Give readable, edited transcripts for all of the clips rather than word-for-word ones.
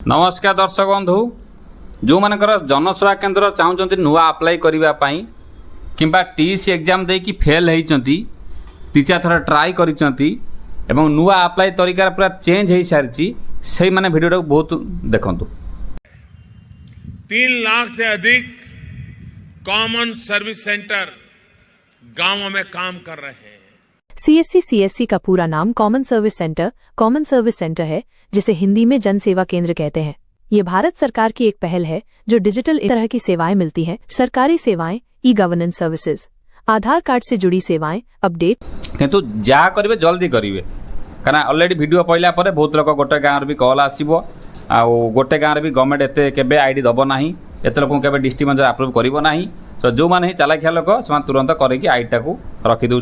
नमस्कार दर्शक बंधु जो मानकर जनसेवा केन्द्र चाहते नुआ अप्लाई करने कि टीसी एग्जाम दे कि फेल होती टीचर थर ट्राई कर नुआ अप्लाई तरीका पूरा चेंज हो सारी से मैंने वीडियो बहुत देखु। 3 लाख से अधिक कॉमन सर्विस सेंटर गांवों में काम कर रहे हैं। CSC का पूरा नाम कॉमन सर्विस सेंटर है, जिसे हिंदी में जन सेवा केंद्र कहते हैं। ये भारत सरकार की एक पहल है जो डिजिटल तरह की सेवाएं मिलती हैं, सरकारी सेवाएं, ई-गवर्नेंस सर्विसेज, आधार कार्ड से जुड़ी सेवाएं, अपडेट। किंतु जहाँ करेंगे जल्दी करेंगे कहना ऑलरेडी वीडियो पड़ला बहुत लोग गोटे गाँव भी कल आसो गोटे गाँव भी गवर्नमेंट एत के आईडी दब ना एत लोक के डिस्ट्रिक्ट मैनेजर आप्रुव करना तो जो मैंने चालाकिया लोक से तुरंत करके आईडी को रखीदे।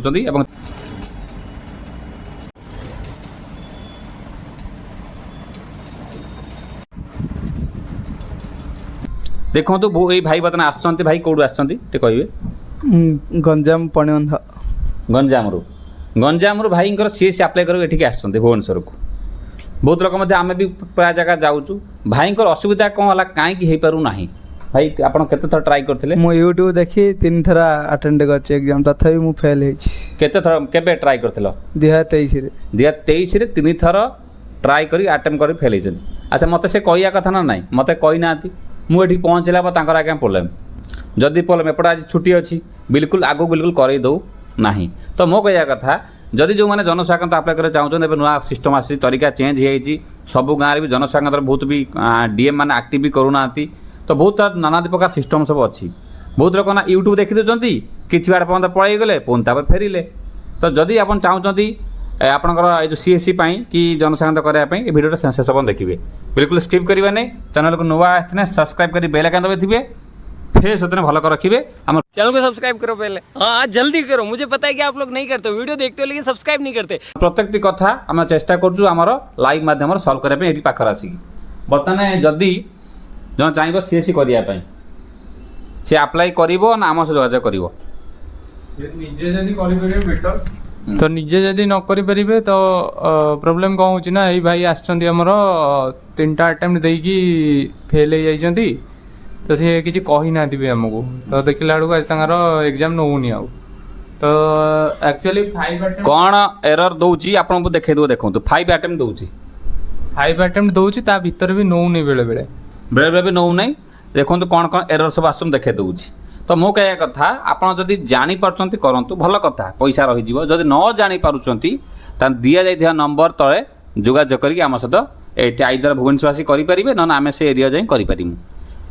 देखो तो ये भाई बर्तमान आसछन्ति भाई कौटू आसछन्ति टे कहिबे गंजाम पणिबंध गंजाम भाई सीएससी अप्लाई कर एठिक आसछन्ति भुवनेश्वर को बहुत लोक मध्य आमे भी प्राय जगह जाऊँ भाई असुविधा कौन है कहीं हो पारू ना भाई आपन केते थर ट्राई करथिले मो यूट्यूब देखि 3 थरा अटेंड करछि एग्जाम तथापि मु फेल हेछि। केते थर केबे ट्राई करथिलो 2023 रे 3 थर ट्राई करी अटेम्प्ट करी फेल हेछन। अच्छा मते से कहिया कथा ना नाही मते कहि नाती मुझे पहुँचला तांकर आगे प्रोब्लेम जदि प्रोब्लेम एपटे आज छुट्टी अच्छी बिल्कुल आगू बिल्कुल कर दो ना तो मो कह कथा जदि जो मैंने जनसेवा केन्द्र अप्लाई कर चाहते नुआ सिस्टम आसी तरीका चेंज हो सब गाँव भी जनसेवा केन्द्र बहुत भी डीएम मैंने एक्टिव भी करूना तो बहुत नाना प्रकार सिस्टम सब अच्छी बहुत लोग ना यूट्यूब देखी दूसरी किसी बाड़ पर्यटन पलि गले पुणी फेरिले तो जदि आप चाहते आपंकर जो सीएससी कि जनसेवा केन्द्र करने वीडियो शेष देखिए बिल्कुल स्किप करेंगे नहीं चैनल को नुआ सब्सक्राइब कर बेल आइकन दबाइए फिर से भल कर रखिए चैनल को सब्सक्राइब करो पहले। हाँ जल्दी करो, मुझे पता है कि आप लोग नहीं करते, वीडियो देखते हो लेकिन सब्सक्राइब नहीं करते। प्रत्येक कथा आम चेष्टा कर लाइव माध्यम सल्व करने ये पाखर आसिक बर्तमान जदि जन चाहिए सीएससी करने सी अप्लाई कर आम सह जोगाजोग कर तो निजे जदि न करि परिबे तो प्रॉब्लम कौन होची ना एई भाई आछंती हमर 3टा अटेम्प्ट देकी फेल हो जाइछंती तो से किछि कहि ना दिबे हमको तो देखिला आडू आज संगार एग्जाम नउनी आ तो एक्चुअली 5 अटेम्प्ट कोन एरर दोउची आपन को देखे दो देखंतु 5 अटेम्प्ट दोउची 5 अटेम्प्ट दोउची ता भीतर भी नउनी बेले भी नउ नै देखंतु कोन कोन एरर सब आसम देखे दोउची तो मो कह कथा आपड़ जदि जापार करूँ भल कथा पैसा रही जदि न जापार दि जा नंबर तले जोगाजोग करके आम सहित आईदर भुवनेश्वर आसी करेंगे ना आम से एरिया जाए करूँ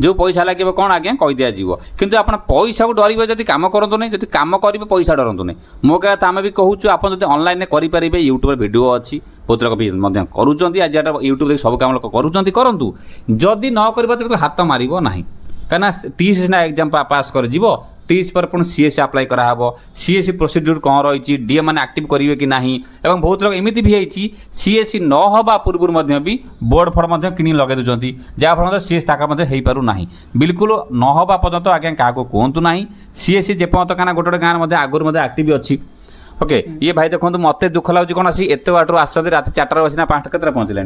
जो पैसा लगे कौन आज्ञा कही दि जाव कि आप पैसा को डर जब कम करूँ नहीं जब कम करेंगे पैसा डरतु नहीं मो कह आम भी कहूँ आप जब ऑनलाइन करेंगे यूट्यूब वीडियो अच्छी बहुत लोग भी करुँच आज यूट्यूब देख सब कम लोग करूँ जदि न कर हाथ मार ना कहना टीसी ना एग्जाम पास कर टीसी पर पुणी सीएससी अप्लाई कराब सीएससी प्रोसीड्यूर कौन रही डीएम मैंने एक्टिव करेंगे कि ना और बहुत लोग एमती भी होती सीएससी न हवा पूर्व भी बोर्ड फड़ कि लगे दूसरी जहाँफल सीएससी ताका हो पार ना बिल्कुल न हवा पर्यंत आज्ञा क्या कहतु ना सीएससी जेपर्यंत कहना गोटे गाँव आगुरी एक्टिव अच्छी ओके ये भाई देखो मत दुख लगे कौन आस एत बाटर आसते रात 4टार बस 5टा केत पहुँचले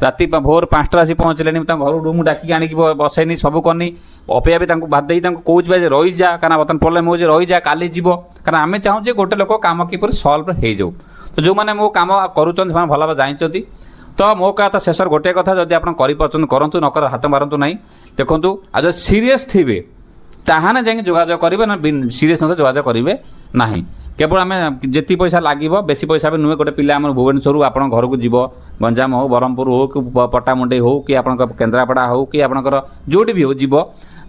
राति भोर 5टा आसी पहुँचले घर रूम डाक आनिक बसैनी सब करनी अपेक्षा भी बादे कौच रही जा क्या बर्तमान प्रोब्लेम हो रही जा काली जीव क्या आम चाहूँ गोटे लोक कम किपर सल्व हो जाऊ तो जो मैंने मो कम करुँच भल भाव जानते तो मो कथा शेष गोटे कथा जब आप करूँ नकर हाथ मारतु ना देखूँ आज सीरीयस थे ताहाने जाए जोगाजोग करेंगे ना सीरीयस न जोगाजोग करेंगे ना केवल आम जी पैसा लगे बेसी पैसा भी नुहे गोटे पिला आम भुवनेश्वर आप घर को जीव गंजाम हो ब्रह्मपुर हो कि पट्टामुंडई हो कि आप केन्द्रापड़ा हो कि आपंकर जोटी भी हो जीव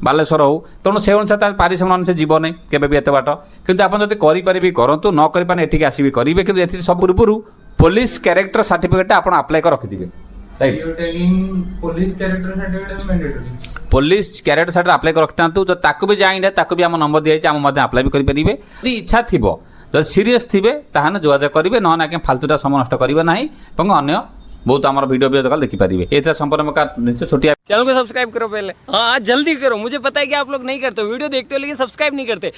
बालेश्वर हो तेणु से अनुसार पारिश्रमिक अनुसार जीव नहीं केवे एत बाट कि आप जब करेंगे करूँ न करें एठिक आसबि करेंगे कि सब पूर्व पुलिस कैरेक्टर सर्टिफिकेट आप अप्लाई कर रखिथे पुलिस कैरेक्टर सर्टिफिकेट अप्लाई कर रखिथा जो ताकू भी जाइए ताकू भी आम नंबर दिखाई आम अप्लाई भी करेंगे यदि इच्छा थी जब सीरीयस थे ताहने जोगाजोग करेंगे ना आज्ञा फालतूटा समय नष्ट करेंगे ना अन्य बहुत आम वीडियो भी देखिपारे ये संपर्क छोटिया चैनल को सब्सक्राइब करो पहले। हाँ जल्दी करो, मुझे पता है कि आप लोग नहीं करते, वीडियो देखते हो लेकिन सब्सक्राइब नहीं करते।